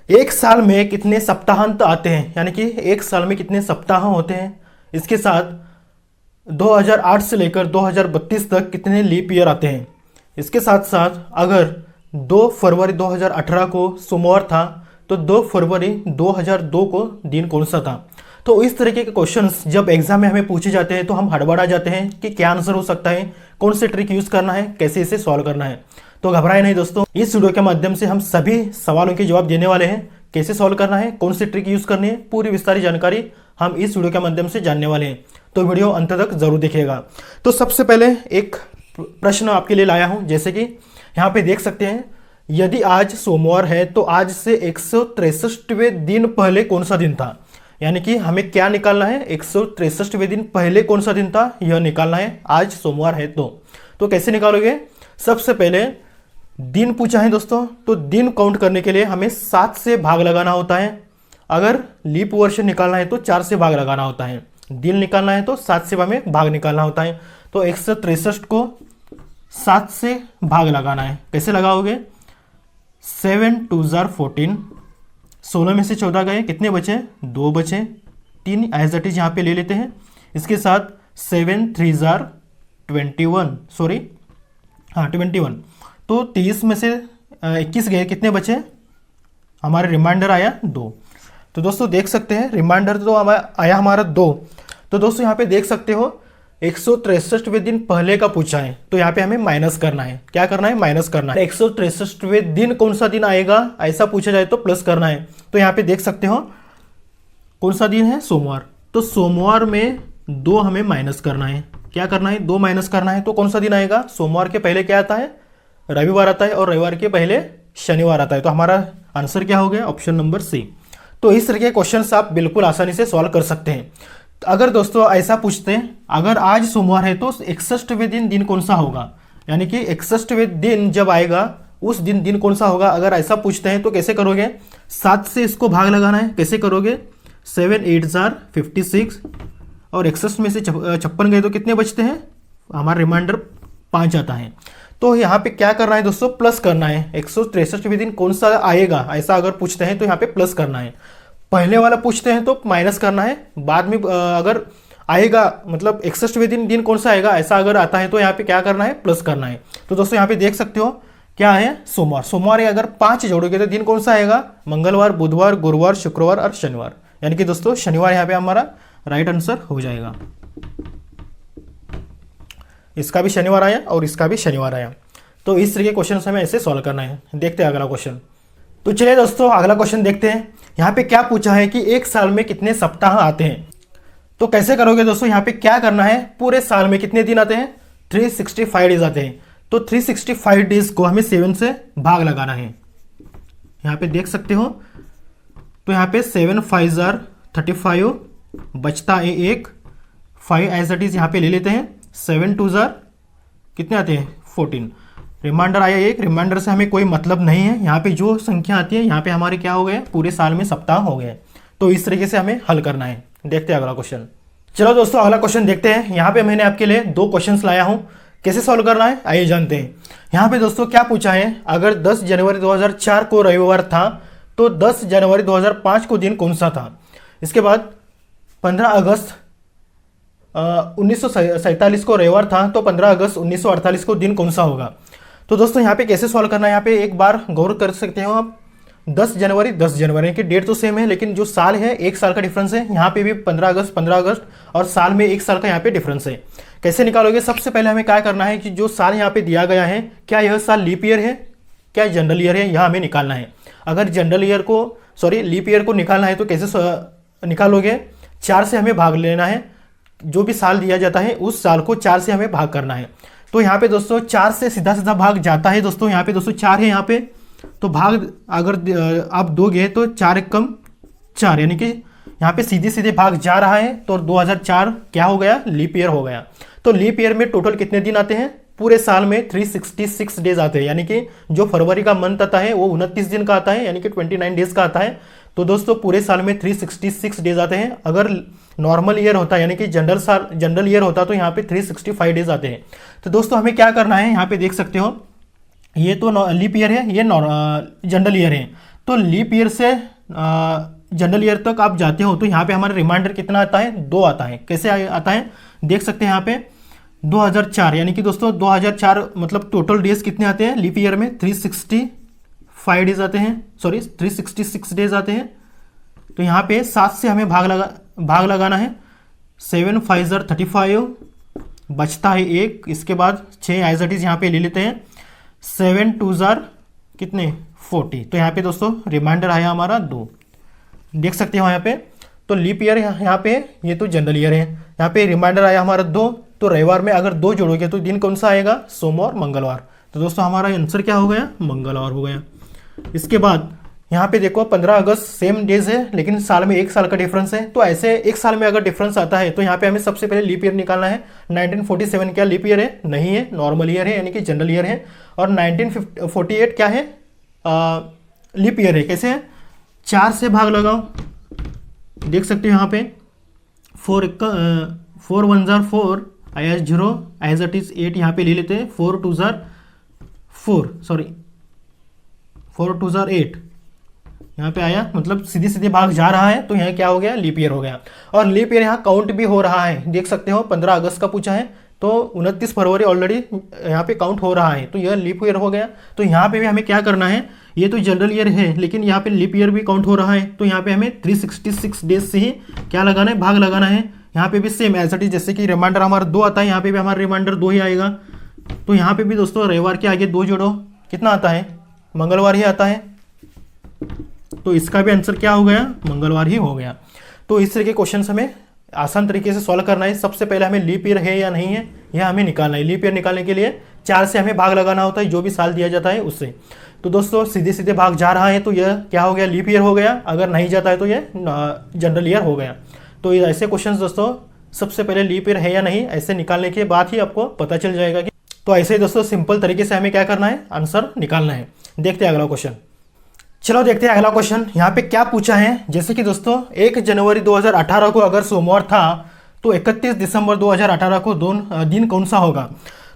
एक साल में कितने सप्ताहांत आते हैं, यानी कि एक साल में कितने सप्ताह होते हैं। इसके साथ 2008 से लेकर 2032 तक कितने लीप ईयर आते हैं। इसके साथ साथ अगर 2 फरवरी 2018 को सोमवार था तो 2 फरवरी 2002 को दिन कौन सा था। तो इस तरीके के क्वेश्चंस जब एग्जाम में हमें पूछे जाते हैं तो हम हड़बड़ा जाते हैं कि क्या आंसर हो सकता है, कौन से ट्रिक यूज करना है, कैसे इसे सॉल्व करना है। तो घबराए नहीं दोस्तों, इस वीडियो के माध्यम से हम सभी सवालों के जवाब देने वाले हैं। कैसे सॉल्व करना है, कौन सी ट्रिक यूज करनी है, पूरी विस्तारित जानकारी हम इस वीडियो के माध्यम से जानने वाले हैं। तो वीडियो अंत तक जरूर देखिएगा। तो सबसे पहले एक प्रश्न आपके लिए लाया हूं, जैसे कि यहाँ पे देख सकते हैं, यदि आज सोमवार है तो आज से 163वें दिन पहले कौन सा दिन था। यानी कि हमें क्या निकालना है, 163वें दिन पहले कौन सा दिन था यह निकालना है। आज सोमवार है तो कैसे निकालोगे। सबसे पहले दिन पूछा है दोस्तों, तो दिन काउंट करने के लिए हमें 7 से भाग लगाना होता है। अगर लीप वर्ष निकालना है तो 4 से भाग लगाना होता है। दिन निकालना है तो 7 से हमें भाग निकालना होता है। तो 163 को 7 से भाग लगाना है। कैसे लगाओगे, 7 2 जार 14, 16 में से 14 गए, कितने बचे, 2 बचे, 3 एज इट इज यहाँ पे ले लेते हैं। इसके साथ 7 3 जार 21, सॉरी हाँ 21, तो 30 में से 21 गए, कितने बचे, हमारे रिमाइंडर आया 2। तो दोस्तों देख सकते हैं रिमाइंडर तो आया हमारा 2। तो दोस्तों यहाँ पे देख सकते हो 163वें दिन पहले का पूछा है, तो यहाँ पे हमें माइनस करना है। क्या करना है, माइनस करना है। 163वें दिन कौन सा दिन आएगा ऐसा पूछा जाए तो प्लस करना है। तो यहाँ पे देख सकते हो कौन सा दिन है, सोमवार। तो सोमवार में 2 हमें माइनस करना है। क्या करना है, 2 माइनस करना है। तो कौन सा दिन आएगा, सोमवार के पहले क्या आता है, रविवार आता है, और रविवार के पहले शनिवार आता है। तो हमारा आंसर क्या हो गया, ऑप्शन नंबर सी। तो इस तरह के क्वेश्चंस आप बिल्कुल आसानी से सॉल्व कर सकते हैं। अगर दोस्तों ऐसा पूछते हैं, अगर आज सोमवार है तो 61वें दिन कौन सा होगा, यानी कि 61वें दिन जब आएगा उस दिन कौन सा होगा। अगर ऐसा पूछते हैं तो कैसे करोगे, 7 से इसको भाग लगाना है। कैसे करोगे, 7 8 जार 56, और 61 में से 56 गए तो कितने बचते हैं, हमारा रिमाइंडर 5 आता है। तो यहाँ पे क्या करना है दोस्तों, प्लस करना है। 163वें दिन कौन सा आएगा ऐसा अगर पूछते हैं तो यहाँ पे प्लस करना है। पहले वाला पूछते हैं तो माइनस करना है। बाद में अगर आएगा, मतलब 61वें दिन कौन सा आएगा ऐसा अगर आता है तो यहाँ पे क्या करना है, प्लस करना है। तो दोस्तों यहाँ पे देख सकते हो क्या है, सोमवार। सोमवार है, अगर 5 जोड़ोगे तो दिन कौन सा आएगा, मंगलवार, बुधवार, गुरुवार, शुक्रवार और शनिवार। यानी कि दोस्तों शनिवार यहाँ पे हमारा राइट आंसर हो जाएगा। इसका भी शनिवार आया और इसका भी शनिवार आया। तो इस तरीके क्वेश्चन हमें ऐसे सॉल्व करना है। देखते हैं अगला क्वेश्चन। तो चलिए दोस्तों अगला क्वेश्चन देखते हैं। यहाँ पे क्या पूछा है कि एक साल में कितने सप्ताह आते हैं। तो कैसे करोगे दोस्तों, यहाँ पे क्या करना है, पूरे साल में कितने दिन आते हैं, 365 डेज आते हैं। तो 365 डेज को हमें 7 से भाग लगाना है। यहाँ पे देख सकते हो, तो यहाँ पे 7 5 जार 35, बचता है 1, 5 एज इट इज यहाँ पे ले लेते हैं। 7 2 जार कितने आते हैं, 14, रिमाइंडर आया 1। रिमाइंडर से हमें कोई मतलब नहीं है, यहाँ पे जो संख्या आती है यहाँ पे हमारे क्या हो गए, पूरे साल में सप्ताह हो गए। तो इस तरीके से हमें हल करना है। देखते हैं अगला क्वेश्चन। चलो दोस्तों अगला क्वेश्चन देखते हैं। यहाँ पे मैंने आपके लिए 2 क्वेश्चंस लाया हूँ, कैसे सॉल्व करना है आइए जानते हैं। यहाँ पे दोस्तों क्या पूछा है, अगर 10 जनवरी 2004 को रविवार था तो 10 जनवरी 2005 को दिन कौन सा था। इसके बाद 15 अगस्त 1947 को रविवार था तो 15 अगस्त 1948 को दिन कौन सा होगा। तो दोस्तों यहाँ पे कैसे सॉल्व करना है, यहाँ पे एक बार गौर कर सकते हो आप। 10 जनवरी की डेट तो सेम है, लेकिन जो साल है 1 साल का डिफरेंस है। यहाँ पे भी 15 अगस्त और साल में 1 साल का यहाँ पे डिफरेंस है। कैसे निकालोगे, सबसे पहले हमें क्या करना है कि जो साल यहाँ पे दिया गया है, क्या यह साल लीप ईयर है, क्या जनरल ईयर है, यह हमें निकालना है। अगर जनरल ईयर को लीप ईयर को निकालना है तो कैसे निकालोगे, 4 से हमें भाग लेना है। जो भी साल दिया जाता है उस साल को 4 से हमें भाग करना है। तो यहाँ पे दोस्तों 4 से सीधा सीधा भाग जाता है। दोस्तों यहाँ पे दोस्तों 4 है, यहाँ पे तो भाग अगर आप दोगे तो 4 1 कम 4, यानी कि यहाँ पे सीधे सीधे भाग जा रहा है। तो 2004 क्या हो गया, लीप ईयर हो गया। तो लीप ईयर में टोटल कितने दिन आते हैं, पूरे साल में 366 डेज आते हैं। यानी कि जो फरवरी का मंथ आता है वो 29 दिन का आता है, यानी कि 29 डेज का आता है। तो दोस्तों पूरे साल में 366 डेज आते हैं। अगर नॉर्मल ईयर होता है यानी कि जनरल ईयर होता तो यहाँ पे 365 डेज आते हैं। तो दोस्तों हमें क्या करना है, यहाँ पे देख सकते हो ये तो लीप ईयर है, ये जनरल ईयर है। तो लीप ईयर से जनरल ईयर तक आप जाते हो तो यहाँ पे हमारा रिमाइंडर कितना आता है, 2 आता है। कैसे आता है देख सकते हैं यहाँ पे 2004, यानी कि दोस्तों 2004 मतलब टोटल डेज कितने आते हैं लीप ईयर में, 365 डेज आते हैं, सॉरी 366 डेज आते हैं। तो यहाँ पे 7 से हमें भाग लगाना है, 7 5 35, बचता है 1, इसके बाद 6 एज इट इज यहाँ पे ले लेते हैं, 7 2 कितने 40। तो यहाँ पे दोस्तों रिमाइंडर आया हमारा 2, देख सकते हो यहाँ पे। तो लीप ईयर यहाँ पे, ये तो जनरल ईयर है, यहाँ पे रिमाइंडर आया हमारा 2। तो रविवार में अगर 2 जोड़ोगे तो दिन कौन सा आएगा, सोमवार मंगलवार। तो दोस्तों हमारा आंसर क्या हो गया, मंगलवार हो गया। इसके बाद यहाँ पे देखो 15 अगस्त सेम डेज है, लेकिन साल में 1 साल का डिफरेंस है। तो ऐसे 1 साल में अगर डिफरेंस आता है तो यहाँ पे हमें सबसे पहले लीप ईयर निकालना है। 1947 क्या लीप ईयर है, नहीं है, नॉर्मल ईयर है यानी कि जनरल ईयर है। और 1948 क्या है, लीप ईयर है। कैसे है, 4 से भाग लगाओ, देख सकते हो यहाँ पे 4 1 4 आई 0 एज इट इज 8 यहाँ पे ले लेते हैं, 4 2 4 सॉरी 4 2 8 यहाँ पे आया, मतलब सीधे सीधे भाग जा रहा है। तो यहाँ क्या हो गया, लीप ईयर हो गया। और लीप ईयर यहाँ काउंट भी हो रहा है, देख सकते हो 15 अगस्त का पूछा है तो 29 फरवरी ऑलरेडी यहाँ पे काउंट हो रहा है, तो यह लीप ईयर हो गया। तो यहाँ पे भी हमें क्या करना है, ये तो जनरल ईयर है लेकिन यहाँ पे लीप ईयर भी काउंट हो रहा है। तो यहाँ पे हमें 366 डेज से ही क्या लगाना है, भाग लगाना है। यहाँ पे भी सेम एज इट इज, जैसे कि रिमाइंडर हमारा 2 आता है, यहाँ पे भी हमारा रिमाइंडर 2 ही आएगा। तो यहाँ पे भी दोस्तों रविवार के आगे 2 जोड़ो, कितना आता है, मंगलवार ही आता है। तो इसका भी आंसर क्या हो गया, मंगलवार ही हो गया। तो इस तरह के क्वेश्चन हमें आसान तरीके से सॉल्व करना है। सबसे पहले हमें लीप ईयर है या नहीं है यह हमें निकालना है। लीप ईयर निकालने के लिए 4 से हमें भाग लगाना होता है, जो भी साल दिया जाता है उससे। तो दोस्तों सीधे सीधे भाग जा रहा है तो यह क्या हो गया, लीप ईयर हो गया। अगर नहीं जाता है तो यह जनरल ईयर हो गया। तो ऐसे क्वेश्चन दोस्तों सबसे पहले लीप ईयर है या नहीं ऐसे निकालने के बाद ही आपको पता चल जाएगा कि। तो ऐसे ही दोस्तों सिंपल तरीके से हमें क्या करना है, आंसर निकालना है। देखते हैं अगला क्वेश्चन। चलो देखते हैं अगला क्वेश्चन। यहाँ पे क्या पूछा है, जैसे कि दोस्तों 1 जनवरी 2018 को अगर सोमवार था तो 31 दिसंबर 2018 को दिन कौन सा होगा।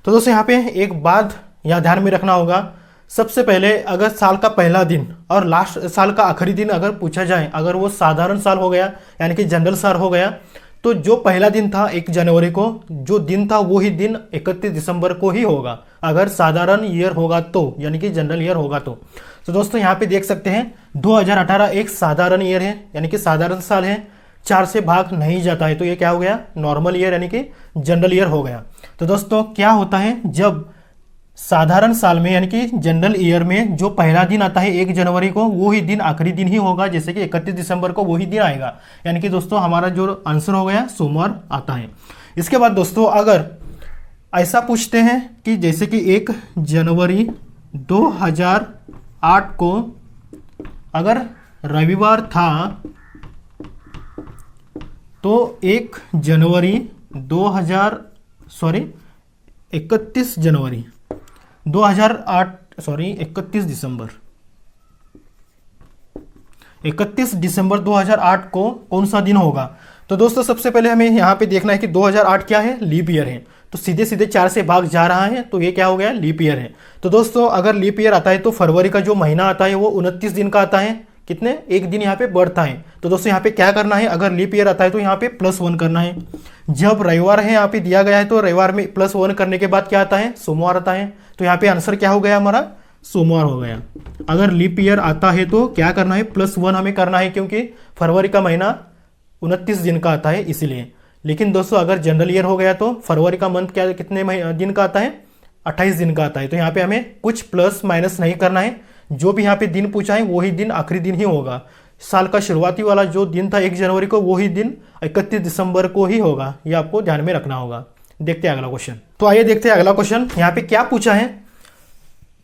तो दोस्तों यहाँ पे एक बात यहाँ ध्यान में रखना होगा। सबसे पहले अगर साल का पहला दिन और लास्ट साल का आखिरी दिन अगर पूछा जाए, अगर वो साधारण साल हो गया यानी कि जनरल साल हो गया, तो जो पहला दिन था 1 जनवरी को, जो दिन था वो ही दिन 31 दिसंबर को ही होगा। अगर साधारण ईयर होगा तो, यानी कि जनरल ईयर होगा तो दोस्तों यहाँ पे देख सकते हैं 2018 एक साधारण ईयर है यानी कि साधारण साल है, 4 से भाग नहीं जाता है, तो ये क्या हो गया, नॉर्मल ईयर यानी कि जनरल ईयर हो गया। तो दोस्तों क्या होता है, जब साधारण साल में यानी कि जनरल ईयर में जो पहला दिन आता है 1 जनवरी को, वो ही दिन आखिरी दिन ही होगा, जैसे कि 31 दिसंबर को वही दिन आएगा। यानी कि दोस्तों हमारा जो आंसर हो गया सोमवार आता है। इसके बाद दोस्तों अगर ऐसा पूछते हैं कि जैसे कि 1 जनवरी 2008 को अगर रविवार था तो 1 जनवरी 31 जनवरी 2008 31 दिसंबर 2008 को कौन सा दिन होगा। तो दोस्तों सबसे पहले हमें यहाँ पे देखना है कि 2008 क्या है, लीप ईयर है। तो सीधे सीधे 4 से भाग जा रहा है तो ये क्या हो गया, लीप ईयर है। तो दोस्तों अगर लीप ईयर आता है तो फरवरी का जो महीना आता है वो 29 दिन का आता है, कितने, 1 दिन यहाँ पे बढ़ता है। तो दोस्तों यहाँ पे क्या करना है, अगर लीप ईयर आता है तो यहाँ पे +1 करना है। जब रविवार है यहाँ पे दिया गया है तो रविवार में +1 करने के बाद क्या आता है, सोमवार आता है। तो यहाँ पे आंसर क्या हो गया हमारा, सोमवार हो गया। अगर लीप ईयर आता है तो क्या करना है, +1 हमें करना है, क्योंकि फरवरी का महीना 29 दिन का आता है इसीलिए। लेकिन दोस्तों अगर जनरल ईयर हो गया तो फरवरी का मंथ क्या कितने दिन का आता है, 28 दिन का आता है। तो यहाँ पे हमें कुछ प्लस माइनस नहीं करना है, जो भी यहाँ पे दिन पूछा है वही दिन आखिरी दिन ही होगा। साल का शुरुआती वाला जो दिन था 1 जनवरी को, वही दिन 31 दिसंबर को ही होगा, ये आपको ध्यान में रखना होगा। देखते हैं अगला क्वेश्चन। तो आइए देखते हैं अगला क्वेश्चन। यहाँ पे क्या पूछा है,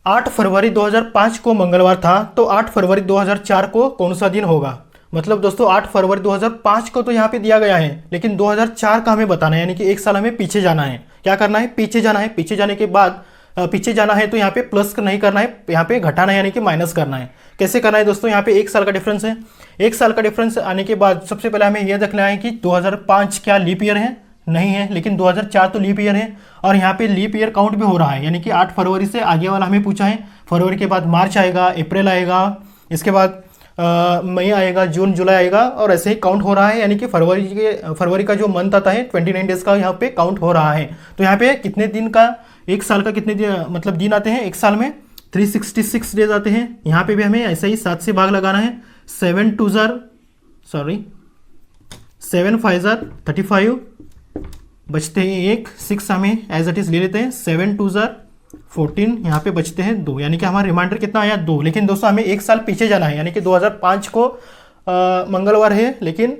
8 फरवरी 2005 को मंगलवार था तो 8 फरवरी 2004 को कौन सा दिन होगा। मतलब दोस्तों 8 फरवरी 2005 को तो यहाँ पे दिया गया है, लेकिन 2004 का हमें बताना है, यानी कि 1 साल हमें पीछे जाना है। क्या करना है, पीछे जाना है। पीछे जाने के बाद पीछे जाना है तो यहाँ पे प्लस नहीं करना है, यहाँ पे घटाना है यानी कि माइनस करना है। कैसे करना है दोस्तों, यहाँ पे 1 साल का डिफरेंस है। 1 साल का डिफरेंस आने के बाद सबसे पहले हमें यह देखना है कि 2005 क्या लीप ईयर है, नहीं है, लेकिन 2004 तो लीप ईयर है। और यहाँ पे लीप ईयर काउंट भी हो रहा है, यानी कि 8 फरवरी से आगे वाला हमें पूछा है। फरवरी के बाद मार्च आएगा, अप्रैल आएगा, इसके बाद मई आएगा, जून जुलाई आएगा और ऐसे ही काउंट हो रहा है, यानी कि फरवरी का जो मंथ आता है 29 डेज का यहाँ पे काउंट हो रहा है। तो यहाँ पे कितने दिन का, एक साल का कितने दिन मतलब दिन आते हैं एक साल में, 366 डेज आते हैं। यहाँ पे भी हमें ऐसे ही 7 से भाग लगाना है। 7 5 जार 35 बचते हैं एक, 6 हमें एज इट इज ले लेते हैं। 7 2 जार 14, यहाँ पे बचते हैं 2, यानी कि हमारा रिमाइंडर कितना आया 2। लेकिन दोस्तों हमें एक साल पीछे जाना है, यानी कि 2005 को मंगलवार है, लेकिन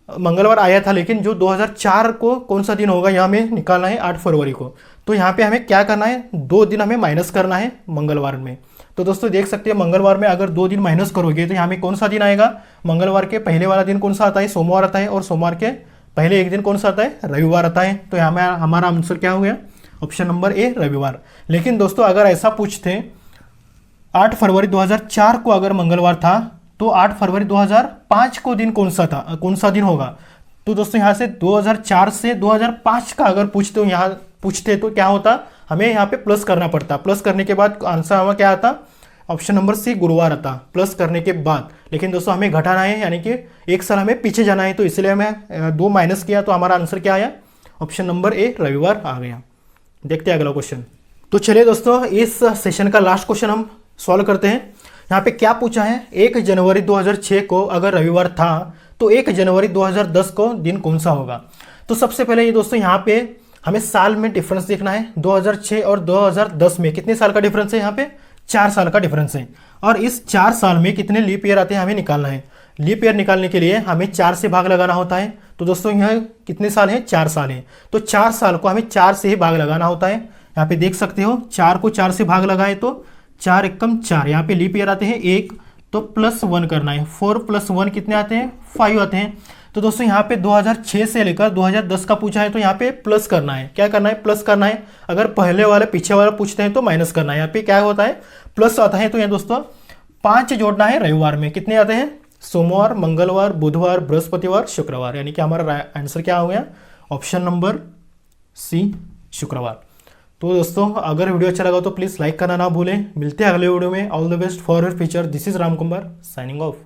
मंगलवार आया था, लेकिन जो 2004 को कौन सा दिन होगा यहाँ हमें निकालना है 8 फरवरी को। तो यहाँ पे हमें क्या करना है, 2 दिन हमें माइनस करना है मंगलवार में। तो दोस्तों देख सकते हैं मंगलवार में अगर 2 दिन माइनस करोगे तो यहाँ में कौन सा दिन आएगा, मंगलवार के पहले वाला दिन कौन सा आता है, सोमवार आता है, और सोमवार के पहले एक दिन कौन सा आता है, रविवार आता है। तो यहाँ में हमारा आंसर क्या हो गया, ऑप्शन नंबर ए रविवार। लेकिन दोस्तों अगर ऐसा पूछते 8 फरवरी 2004 को अगर मंगलवार था तो 8 फरवरी 2005 को दिन कौन सा था, कौन सा दिन होगा। तो दोस्तों यहाँ से 2004 से 2005 का अगर पूछते हो, यहाँ पूछते तो क्या होता, हमें यहाँ पे प्लस करना पड़ता। प्लस करने के बाद आंसर हमारा क्या आता, ऑप्शन नंबर सी गुरुवार आता, प्लस करने के बाद। लेकिन दोस्तों हमें घटाना है, यानी कि एक साल हमें पीछे जाना है, तो इसलिए हमें 2 माइनस किया, तो हमारा आंसर क्या आया, ऑप्शन नंबर ए रविवार आ गया। देखते हैं अगला क्वेश्चन। तो चलिए दोस्तों इस सेशन का लास्ट क्वेश्चन हम सॉल्व करते हैं। यहाँ पे क्या पूछा है, 1 जनवरी 2006 को अगर रविवार था तो 1 जनवरी 2010 को दिन कौन सा होगा। तो सबसे पहले ये दोस्तों यहाँ पे हमें साल में डिफरेंस देखना है। 2006 और 2010 में कितने साल का डिफरेंस है, यहाँ पे 4 साल का डिफरेंस है। और इस 4 साल में कितने लीप ईयर आते हैं हमें निकालना है। लीप ईयर निकालने के लिए हमें 4 से भाग लगाना होता है। तो दोस्तों यहाँ कितने साल है, 4 साल है, तो 4 साल को हमें 4 से ही भाग लगाना होता है। यहाँ पे देख सकते हो 4 को 4 से भाग लगाए तो 4 एकम 4, यहाँ पे लीप ईयर आते हैं 1, तो +1 करना है। 4 + 1 कितने आते हैं, 5 आते हैं। तो दोस्तों यहाँ पे 2006 से लेकर 2010 का पूछा है, तो यहाँ पे प्लस करना है। क्या करना है, प्लस करना है। अगर पहले वाले पीछे वाला पूछते हैं तो माइनस करना है। यहाँ पे क्या होता है, प्लस आता है। तो यहाँ दोस्तों 5 जोड़ना है रविवार में, कितने आते हैं, सोमवार, मंगलवार, बुधवार, बृहस्पतिवार, शुक्रवार, यानी कि हमारा आंसर क्या हो गया, ऑप्शन नंबर सी शुक्रवार। तो दोस्तों अगर वीडियो अच्छा लगा तो प्लीज़ लाइक करना ना भूलें। मिलते हैं अगले वीडियो में। All the best for your future. This is Ram Kumar signing off.